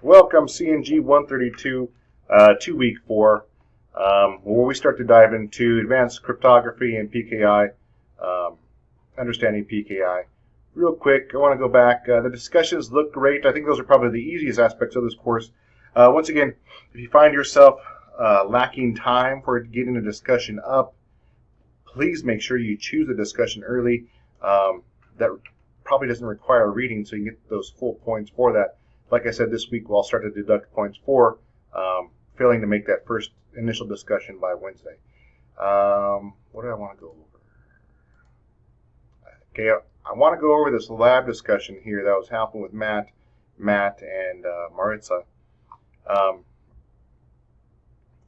Welcome, CNG 132 to week 4, where we start to dive into advanced cryptography and PKI, understanding PKI. Real quick, I want to go back. The discussions look great. I think those are probably the easiest aspects of this course. Once again, if you find yourself lacking time for getting a discussion up, please make sure you choose a discussion early. That probably doesn't require reading, so you get those full points for that. Like I said, this week we'll start to deduct points for failing to make that first initial discussion by Wednesday. What do I want to go over? Okay, I want to go over this lab discussion here that was happening with Matt, and Maritza.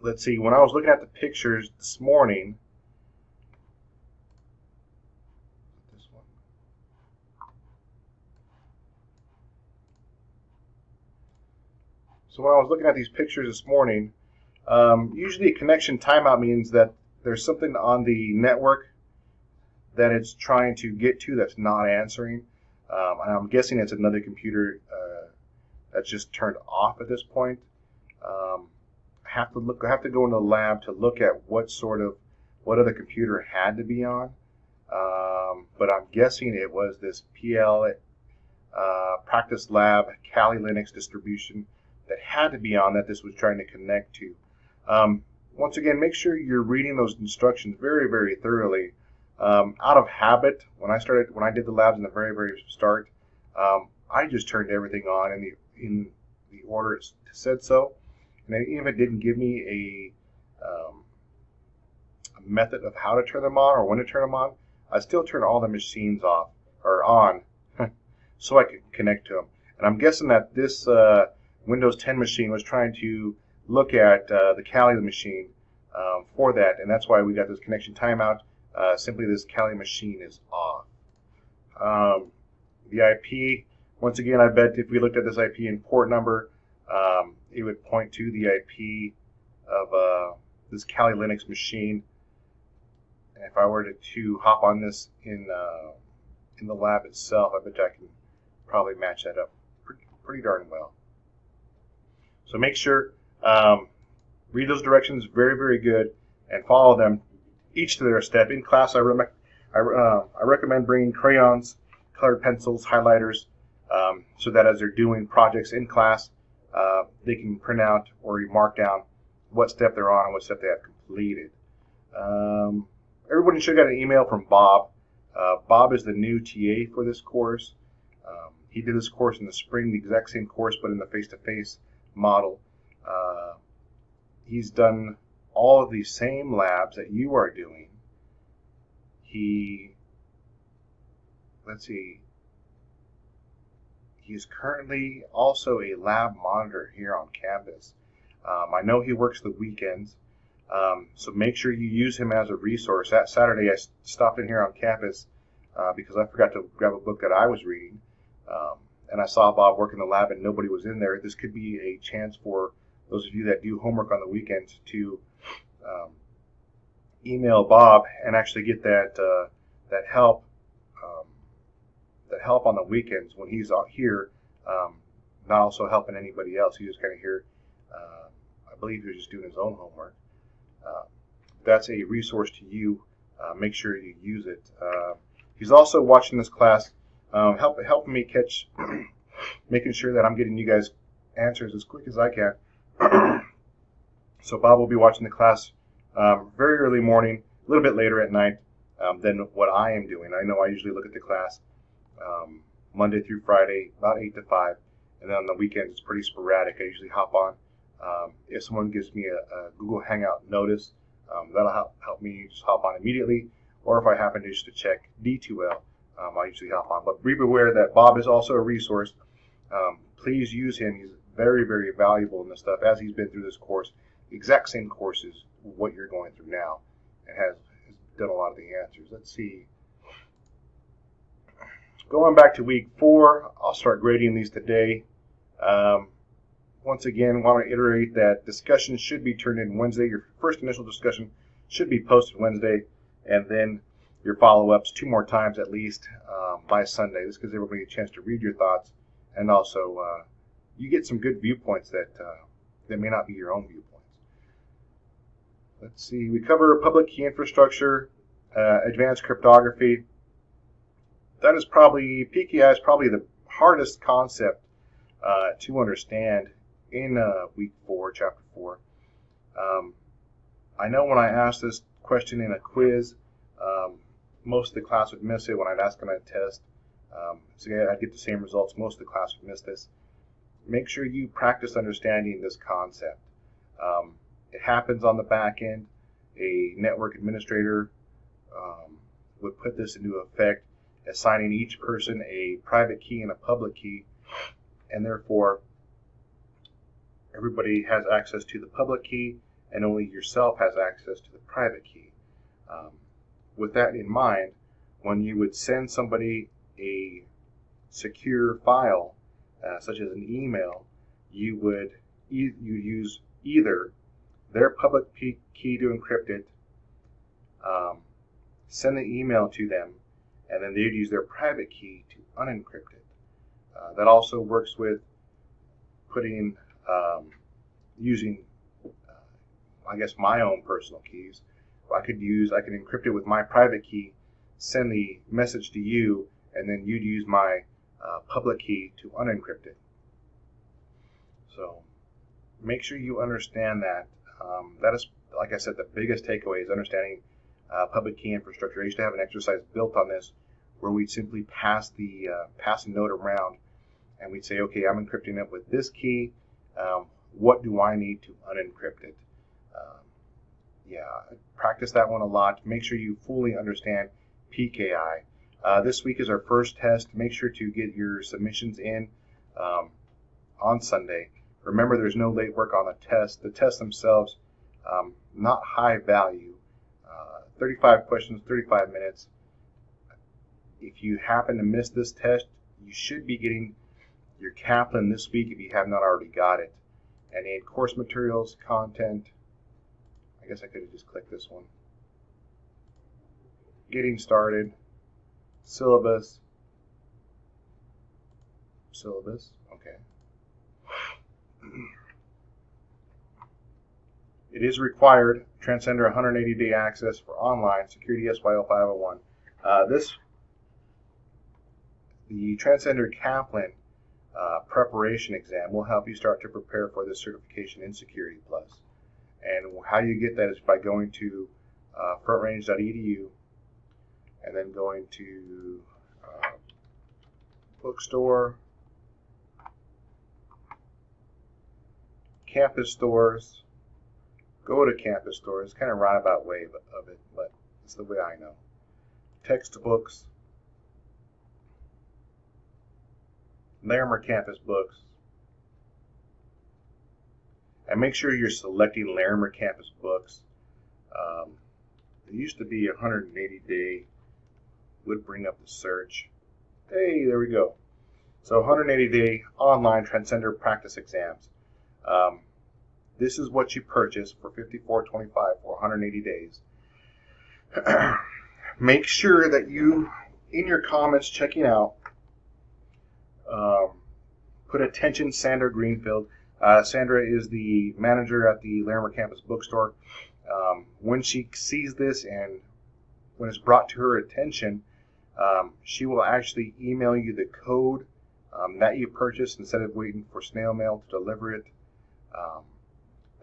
Let's see, when I was looking at the pictures this morning, So when I was looking at these pictures this morning, usually a connection timeout means that there's something on the network that it's trying to get to that's not answering. And I'm guessing it's another computer that's just turned off at this point. I have to go into the lab to look at what other computer it had to be on. But I'm guessing it was this PL Practice Lab Kali Linux distribution that had to be on that this was trying to connect to. Once again, make sure you're reading those instructions very, very thoroughly. Out of habit, when I did the labs in the very, very start, I just turned everything on in the order it said so. And even if it didn't give me a method of how to turn them on or when to turn them on, I still turn all the machines off or on so I could connect to them. And I'm guessing that this Windows 10 machine was trying to look at the Kali machine for that, and that's why we got this connection timeout. Simply this Kali machine is off. The IP, once again, I bet if we looked at this IP and port number, it would point to the IP of this Kali Linux machine. And if I were to hop on this in the lab itself, I bet I can probably match that up pretty darn well. So make sure, read those directions very, very good and follow them each to their step. In class, I recommend bringing crayons, colored pencils, highlighters, so that as they're doing projects in class, they can print out or mark down what step they're on and what step they have completed. Everybody should have got an email from Bob. Bob is the new TA for this course. He did this course in the spring, the exact same course, but in the face-to-face model. He's done all of these same labs that you are doing. He's currently also a lab monitor here on campus. I know he works the weekends, so make sure you use him as a resource. That Saturday I stopped in here on campus because I forgot to grab a book that I was reading. And I saw Bob work in the lab and nobody was in there. This could be a chance for those of you that do homework on the weekends to email Bob and actually get that help on the weekends when he's out here, not also helping anybody else. He's just kind of here. I believe he was just doing his own homework. That's a resource to you. Make sure you use it. He's also watching this class. Helping me catch, making sure that I'm getting you guys answers as quick as I can. So Bob will be watching the class very early morning, a little bit later at night than what I am doing. I know I usually look at the class Monday through Friday, about 8 to 5, and then on the weekends it's pretty sporadic. I usually hop on. If someone gives me a Google Hangout notice, that'll help me just hop on immediately, or if I happen to just to check D2L, I usually hop on. But be aware that Bob is also a resource. Please use him. He's very, very valuable in this stuff, as he's been through this course, the exact same course as what you're going through now, and has done a lot of the answers. Let's see. Going back to week 4, I'll start grading these today. Once again, want to iterate that discussion should be turned in Wednesday. Your first initial discussion should be posted Wednesday, and then your follow-ups 2 more times at least by Sunday. This gives everybody a chance to read your thoughts and also you get some good viewpoints that may not be your own viewpoints. Let's see. We cover public key infrastructure, advanced cryptography. That is probably, PKI is probably the hardest concept to understand in week 4, chapter 4. I know when I asked this question in a quiz, most of the class would miss it when I'd ask on a test. So yeah, I'd get the same results. Most of the class would miss this. Make sure you practice understanding this concept. It happens on the back end. A network administrator would put this into effect, assigning each person a private key and a public key, and therefore everybody has access to the public key and only yourself has access to the private key. With that in mind, when you would send somebody a secure file, such as an email, you would you use either their public key to encrypt it, send the email to them, and then they'd use their private key to unencrypt it. That also works with putting, using, I guess, my own personal keys. I could encrypt it with my private key, send the message to you, and then you'd use my public key to unencrypt it. So make sure you understand that. That is, like I said, the biggest takeaway is understanding public key infrastructure. I used to have an exercise built on this where we'd simply pass a note around, and we'd say, okay, I'm encrypting it with this key. What do I need to unencrypt it? Practice that one a lot. Make sure you fully understand PKI. This week is our first test. Make sure to get your submissions in on Sunday. Remember, there's no late work on the test. The tests themselves, not high value. 35 questions, 35 minutes. If you happen to miss this test, you should be getting your Kaplan this week if you have not already got it. And in course materials, content, I guess I could have just clicked this one. Getting started, syllabus, okay. It is required, Transcender 180-day access for online security SYO 501. The Transcender Kaplan preparation exam will help you start to prepare for this certification in Security Plus. And how you get that is by going to frontrange.edu and then going to bookstore, campus stores. Go to campus stores. It's kind of roundabout way of it, but it's the way I know. Textbooks, Larimer campus books, and make sure you're selecting Larimer campus books. It used to be 180-day, would bring up the search. Hey, there we go. So 180-day online Transcender practice exams. This is what you purchase for $54.25 for 180 days. Make sure that you, in your comments checking out, put attention Sandra Greenfield. Sandra is the manager at the Larimer campus bookstore. When she sees this and when it's brought to her attention, she will actually email you the code that you purchased instead of waiting for snail mail to deliver it.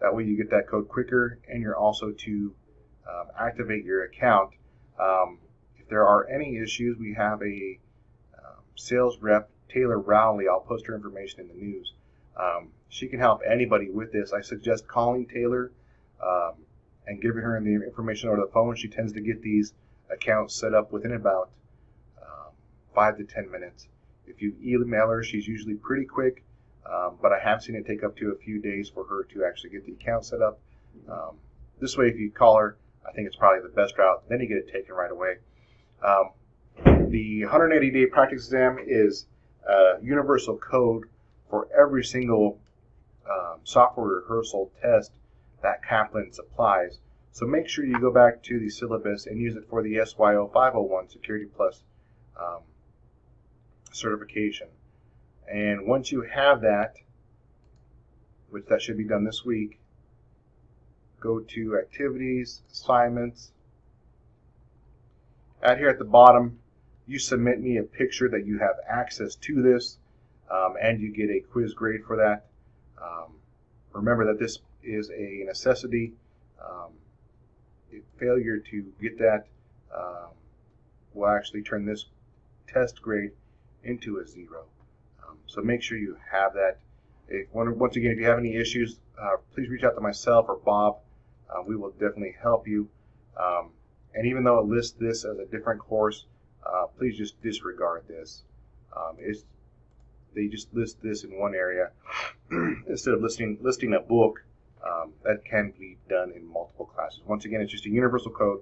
That way you get that code quicker, and you're also to activate your account. If there are any issues, we have a sales rep, Taylor Rowley. I'll post her information in the news. She can help anybody with this. I suggest calling Taylor and giving her the information over the phone. She tends to get these accounts set up within about 5 to 10 minutes. If you email her, she's usually pretty quick, but I have seen it take up to a few days for her to actually get the account set up. This way, if you call her, I think it's probably the best route. Then you get it taken right away. The 180-day practice exam is universal code for every single software rehearsal test that Kaplan supplies. So make sure you go back to the syllabus and use it for the SYO 501 Security Plus certification. And once you have that, which that should be done this week. Go to Activities, Assignments. Out here at the bottom, you submit me a picture that you have access to this, and you get a quiz grade for that. Remember that this is a necessity. Failure to get that will actually turn this test grade into a 0. So make sure you have that. Once again, if you have any issues, please reach out to myself or Bob. We will definitely help you. And even though it lists this as a different course, please just disregard this. They just list this in one area instead of listing a book that can be done in multiple classes. Once again, it's just a universal code.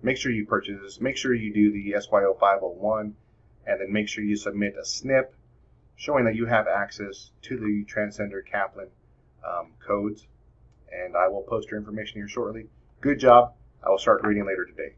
Make sure you purchase this. Make sure you do the SYO 501, and then make sure you submit a SNP showing that you have access to the Transcender Kaplan codes. And I will post your information here shortly. Good job. I will start reading later today.